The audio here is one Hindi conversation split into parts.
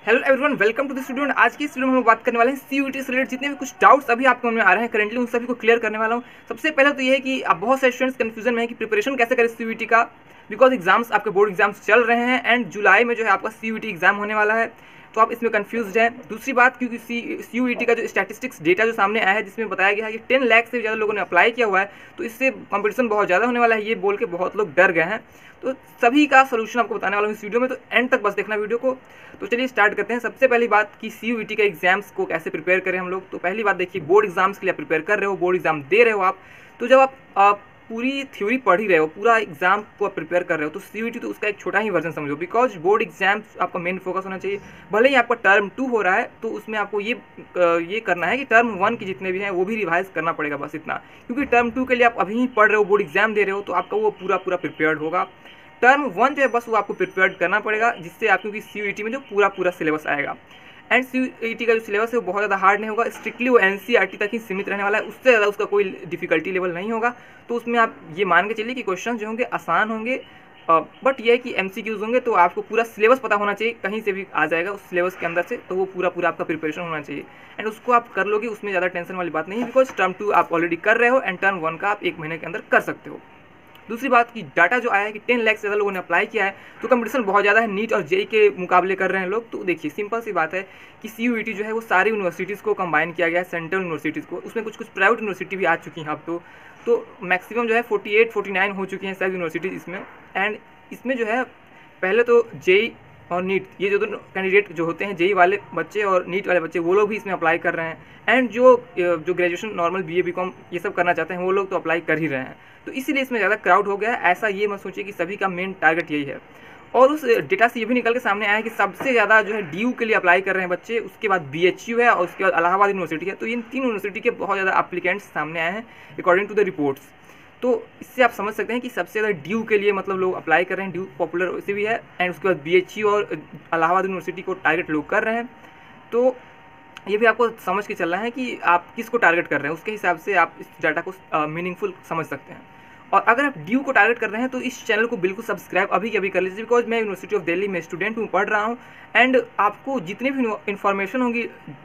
Hello everyone, welcome to the studio. आज की इस वीडियो में हम बात करने वाले हैं सीयूईटी से रिलेटेड जितने भी कुछ डाउट्स अभी आपके मन में आ रहे हैं करेंटली, उन सभी को क्लियर करने वाला हूं। सबसे पहले तो ये है कि आप बहुत सारे स्टूडेंट्स कंफ्यूजन में है कि प्रिपरेशन कैसे करें सीयूईटी का, बिकॉज एग्जाम्स आपके बोर्ड एग्जाम्स चल रहे हैं एंड जुलाई में जो है आपका सीयूईटी एग्जाम होने वाला है, तो आप इसमें कंफ्यूज हैं। दूसरी बात, क्योंकि सीयूईटी का जो स्टैटिस्टिक्स डेटा जो सामने आया है जिसमें बताया गया है कि 10 लाख से ज़्यादा लोगों ने अप्लाई किया हुआ है, तो इससे कंपटीशन बहुत ज़्यादा होने वाला है, ये बोल के बहुत लोग डर गए हैं। तो सभी का सोल्यूशन आपको बताने वाला हूँ इस वीडियो में, तो एंड तक बस देखना वीडियो को। तो चलिए स्टार्ट करते हैं। सबसे पहली बात कि सीयूईटी के एग्जाम्स को कैसे प्रिपेयर करें हम लोग। तो पहली बात देखिए, बोर्ड एग्जाम्स के लिए प्रिपेयर कर रहे हो, बोर्ड एग्जाम दे रहे हो आप, तो जब आप पूरी थ्योरी पढ़ ही रहे हो, पूरा एग्जाम को आप प्रिपेयर कर रहे हो, तो सीयूईटी तो उसका एक छोटा ही वर्जन समझो, बिकॉज बोर्ड एग्जाम्स आपका मेन फोकस होना चाहिए। भले ही आपका टर्म 2 हो रहा है, तो उसमें आपको ये करना है कि टर्म 1 के जितने भी हैं वो भी रिवाइज करना पड़ेगा, बस इतना। क्योंकि टर्म 2 के लिए आप अभी ही पढ़ रहे हो, बोर्ड एग्जाम दे रहे हो, तो आपका वो पूरा प्रिपेयर्ड होगा। टर्म 1 जो है बस वो आपको प्रिपेयर्ड करना पड़ेगा, जिससे आप, क्योंकि सीयूईटी में जो पूरा सिलेबस आएगा, एंड सीयूईटी का जो सिलेबस है वो बहुत ज़्यादा हार्ड नहीं होगा, स्ट्रिक्टली वो एनसीईआरटी तक ही सीमित रहने वाला है, उससे ज़्यादा उसका कोई डिफिकल्टी लेवल नहीं होगा। तो उसमें आप ये मान के चलिए कि क्वेश्चन जो होंगे आसान होंगे, बट ये है कि एमसीक्यूज होंगे, तो आपको पूरा सिलेबस पता होना चाहिए, कहीं से भी आ जाएगा उस सिलेबस के अंदर से, तो वो पूरा आपका प्रिपरेशन होना चाहिए एंड उसको आप कर लोगे, उसमें ज़्यादा टेंशन वाली बात नहीं है, बिकॉज टर्म 2 आप ऑलरेडी कर रहे हो एंड टर्म 1 का आप 1 महीने के अंदर कर सकते हो। दूसरी बात की डाटा जो आया है कि 10 लाख से ज़्यादा लोगों ने अप्लाई किया है, तो कंपटीशन बहुत ज़्यादा है, नीट और जेई के मुकाबले कर रहे हैं लोग। तो देखिए सिंपल सी बात है कि सीयूईटी जो है वो सारी यूनिवर्सिटीज़ को कंबाइन किया गया है, सेंट्रल यूनिवर्सिटीज़ को, उसमें कुछ प्राइवेट यूनिवर्सिटी भी आ चुकी हैं अब तो मैक्सिमम जो है 48-49 हो चुकी हैं सब यूनिवर्सिटीज़ इसमें। एंड इसमें जो है पहले तो जेई और नीट, ये जो दोनों कैंडिडेट जो होते हैं, जेई वाले बच्चे और नीट वाले बच्चे, वो लोग भी इसमें अप्लाई कर रहे हैं, एंड जो ग्रेजुएशन नॉर्मल बीए बीकॉम ये सब करना चाहते हैं वो लोग तो अप्लाई कर ही रहे हैं। तो इसीलिए इसमें ज़्यादा क्राउड हो गया है। ऐसा ये मत सोचिए कि सभी का मेन टारगेट यही है। और उस डेटा से ये भी निकल के सामने आया है कि सबसे ज़्यादा जो है डीयू के लिए अप्लाई कर रहे हैं बच्चे, उसके बाद बीएचयू है और उसके बाद इलाहाबाद यूनिवर्सिटी है। तो इन 3 यूनिवर्सिटी के बहुत ज़्यादा एप्लीकेंट्स सामने आए हैं अकॉर्डिंग टू द रिपोर्ट्स। तो इससे आप समझ सकते हैं कि सबसे ज़्यादा ड्यू के लिए मतलब लोग अप्लाई कर रहे हैं, ड्यू पॉपुलर वैसे भी है, एंड उसके बाद बीएचयू और इलाहाबाद यूनिवर्सिटी को टारगेट लोग कर रहे हैं। तो ये भी आपको समझ के चलना है कि आप किसको टारगेट कर रहे हैं, उसके हिसाब से आप इस डाटा को मीनिंगफुल समझ सकते हैं। और अगर आप ड्यू को टारगेट कर रहे हैं तो इस चैनल को बिल्कुल सब्सक्राइब अभी के अभी कर लीजिए, बिकॉज मैं यूनिवर्सिटी ऑफ दिल्ली में स्टूडेंट हूँ, पढ़ रहा हूँ, एंड आपको जितनी भी इन्फॉर्मेशन होगी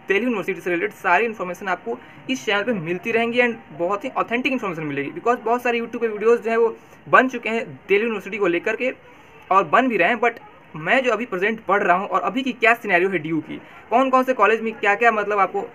दिल्ली यूनिवर्सिटी से रिलेटेड, सारी इन्फॉर्मेशन आपको इस चैनल पे मिलती रहेंगी एंड बहुत ही ऑथेंटिक इन्फॉर्मेशन मिलेगी। बिकॉज बहुत सारे यूट्यूब पे वीडियोज़ जो है वो बन चुके हैं दिल्ली यूनिवर्सिटी को लेकर के, और बन भी रहे हैं, बट मैं जो अभी प्रेजेंट पढ़ रहा हूँ और अभी की क्या सिनेरियो है ड्यू की, कौन कौन से कॉलेज में क्या क्या मतलब आपको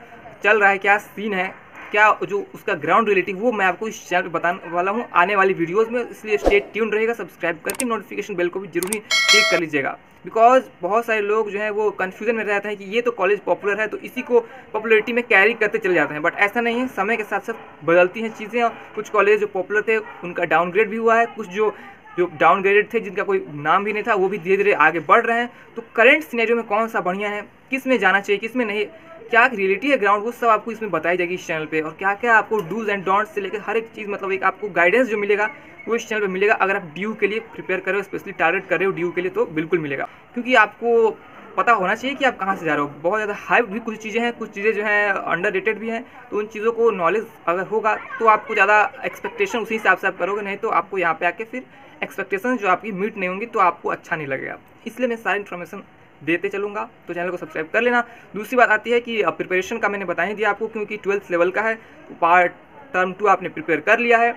चल रहा है, क्या सीन है, क्या जो उसका ग्राउंड रिलेटिव, वो मैं आपको इस चैनल पे बताने वाला हूँ आने वाली वीडियोस में। इसलिए स्टे ट्यून रहेगा, सब्सक्राइब करके नोटिफिकेशन बेल को भी जरूर क्लिक कर लीजिएगा। बिकॉज बहुत सारे लोग जो है वो कन्फ्यूजन में रहते हैं कि ये तो कॉलेज पॉपुलर है तो इसी को पॉपुलरिटी में कैरी करते चले जाते हैं, बट ऐसा नहीं है। समय के साथ साथ बदलती हैं चीज़ें, और कुछ कॉलेज जो पॉपुलर थे उनका डाउनग्रेड भी हुआ है, कुछ जो डाउनग्रेडेड थे जिनका कोई नाम भी नहीं था वो भी धीरे धीरे आगे बढ़ रहे हैं। तो करंट सिनेरियो में कौन सा बढ़िया है, किस में जाना चाहिए, किस में नहीं, क्या रियलिटी है ग्राउंड, वो सब आपको इसमें बताई जाएगी इस चैनल पे। और क्या क्या आपको डूज एंड डोंट्स से लेकर हर एक चीज़, मतलब एक आपको गाइडेंस जो मिलेगा वो इस चैनल पे मिलेगा। अगर आप ड्यू के लिए प्रिपेयर कर रहे हो, स्पेशली टारगेट कर रहे हो ड्यू के लिए, तो बिल्कुल मिलेगा, क्योंकि आपको पता होना चाहिए कि आप कहाँ से जा रहे हो। बहुत ज़्यादा हाइप भी कुछ चीज़ें हैं, कुछ चीज़ें जो हैं अंडररेटेड भी हैं, तो उन चीज़ों को नॉलेज अगर होगा तो आपको ज़्यादा एक्सपेक्टेशन उसी हिसाब से आप करोगे, नहीं तो आपको यहाँ पे आके फिर एक्सपेक्टेशन जो आपकी मीट नहीं होंगी तो आपको अच्छा नहीं लगेगा। इसलिए मैं सारी इन्फॉर्मेशन देते चलूँगा, तो चैनल को सब्सक्राइब कर लेना। दूसरी बात आती है कि प्रिपरेशन का मैंने बता ही दिया आपको, क्योंकि 12th लेवल का है, तो पार्ट टर्म 2 आपने प्रिपेयर कर लिया है,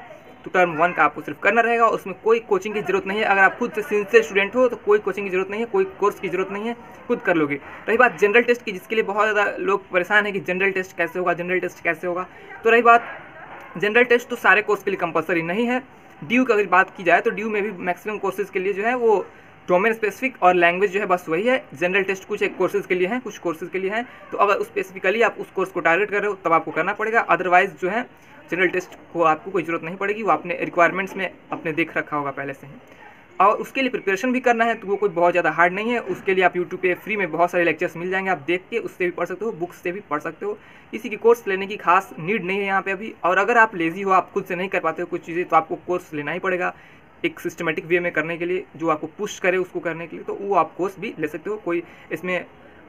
तो टर्म 1 का आपको सिर्फ करना रहेगा। उसमें कोई कोचिंग की जरूरत नहीं है, अगर आप खुद से सिंसियर स्टूडेंट हो तो कोई कोचिंग की जरूरत नहीं है, कोई कोर्स की जरूरत नहीं है, खुद कर लोगे। रही बात जनरल टेस्ट की, जिसके लिए बहुत ज़्यादा लोग परेशान है कि जनरल टेस्ट कैसे होगा, जनरल टेस्ट कैसे होगा, तो रही बात जनरल टेस्ट तो सारे कोर्स के लिए कंपलसरी नहीं है। ड्यू की अगर बात की जाए तो ड्यू में भी मैक्सिमम कोर्सेज के लिए जो है वो डोमेन स्पेसिफिक और लैंग्वेज जो है बस वही है। जनरल टेस्ट कुछ एक कोर्सेज के लिए हैं, कुछ कोर्सेज के लिए हैं, तो अगर स्पेसिफिकली आप उस कोर्स को टारगेट कर रहे हो तब आपको करना पड़ेगा। अदरवाइज जो है जनरल टेस्ट को आपको कोई ज़रूरत नहीं पड़ेगी, वो आपने रिक्वायरमेंट्स में अपने देख रखा होगा पहले से ही। और उसके लिए प्रिपरेशन भी करना है तो वो कोई बहुत ज़्यादा हार्ड नहीं है। उसके लिए आप यूट्यूब पे फ्री में बहुत सारे लेक्चर्स मिल जाएंगे, आप देख के उससे भी पढ़ सकते हो, बुक्स से भी पढ़ सकते हो। किसी की कोर्स लेने की खास नीड नहीं है यहाँ पे अभी। और अगर आप लेज़ी हो, आप खुद से नहीं कर पाते हो कुछ चीज़ें, तो आपको कोर्स लेना ही पड़ेगा एक सिस्टमेटिक वे में करने के लिए, जो आपको पुश करे उसको करने के लिए, तो वो आप कोर्स भी ले सकते हो। कोई इसमें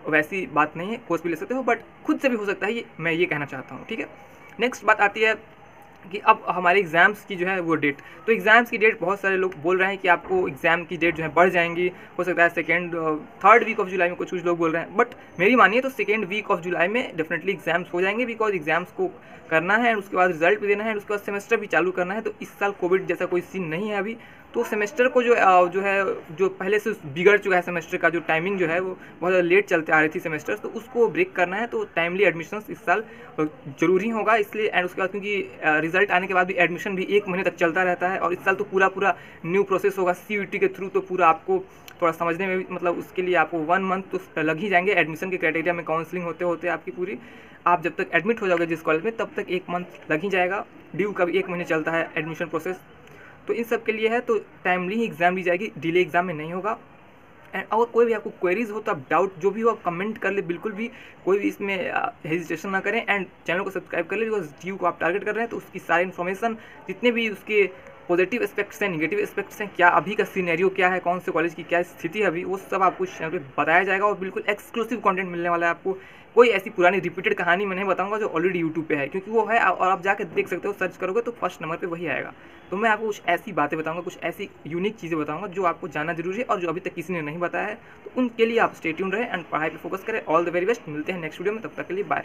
वैसी बात नहीं है, कोर्स भी ले सकते हो, बट खुद से भी हो सकता है, ये मैं ये कहना चाहता हूँ, ठीक है। नेक्स्ट बात आती है कि अब हमारे एग्ज़ाम्स की जो है वो डेट, तो एग्ज़ाम्स की डेट बहुत सारे लोग बोल रहे हैं कि आपको एग्ज़ाम की डेट जो है बढ़ जाएंगी, हो सकता है second third week of July में, कुछ लोग बोल रहे हैं। बट मेरी मानिए तो सेकेंड वीक ऑफ जुलाई में डेफिनेटली एग्ज़ाम्स हो जाएंगे, बिकॉज एग्ज़ाम्स को करना है, उसके बाद रिजल्ट भी देना है, उसके बाद सेमेस्टर भी चालू करना है। तो इस साल कोविड जैसा कोई सीन नहीं है अभी, तो सेमेस्टर को जो पहले से बिगड़ चुका है सेमेस्टर का जो टाइमिंग जो है वो बहुत ज़्यादा लेट चलते आ रही थी सेमेस्टर्स, तो उसको ब्रेक करना है। तो टाइमली एडमिशन्स इस साल ज़रूरी होगा, इसलिए एंड उसके बाद क्योंकि रिजल्ट आने के बाद भी एडमिशन भी 1 महीने तक चलता रहता है, और इस साल तो पूरा न्यू प्रोसेस होगा CUET के थ्रू, तो पूरा आपको थोड़ा समझने में भी, मतलब उसके लिए आपको 1 मंथ तो लग ही जाएंगे। एडमिशन के क्राइटेरिया में काउंसलिंग होते होते आपकी पूरी, आप जब तक एडमिट हो जाओगे जिस कॉलेज में, तब तक 1 मंथ लग ही जाएगा। ड्यू का भी 1 महीने चलता है एडमिशन प्रोसेस। तो इन सब के लिए है, तो टाइमली ही एग्ज़ाम ली जाएगी, डिले एग्ज़ाम में नहीं होगा। एंड अगर कोई भी आपको क्वेरीज हो तो आप डाउट जो भी हो आप कमेंट कर ले, बिल्कुल भी कोई भी इसमें हेजिटेशन ना करें। एंड चैनल को सब्सक्राइब कर ले, बिकॉज ड्यू को आप टारगेट कर रहे हैं, तो उसकी सारी इन्फॉर्मेशन, जितने भी उसके पॉजिटिव एस्पेक्ट्स हैं, निगेटिव एस्पेक्ट्स हैं, क्या अभी का सीनेरियो क्या है, कौन से कॉलेज की क्या स्थिति है अभी, वो सब आपको इस चैनल पर बताया जाएगा, और बिल्कुल एक्सक्लूसिव कंटेंट मिलने वाला है आपको। कोई ऐसी पुरानी रिपीटेड कहानी मैं नहीं बताऊंगा जो ऑलरेडी यूट्यूब पे है, क्योंकि वो है और आप जाकर देख सकते हो, सर्च करोगे तो फर्स्ट नंबर पे वही आएगा। तो मैं आपको कुछ ऐसी बातें बताऊंगा, कुछ ऐसी यूनिक चीज़ें बताऊंगा जो आपको जानना जरूरी है और जो अभी तक किसी ने नहीं बताया है। तो उनके लिए आप स्टे ट्यून्ड रहें एंड पढ़ाई पे फोकस करें। ऑल द वेरी बेस्ट, मिलते हैं नेक्स्ट वीडियो में, तब तक के लिए बाय।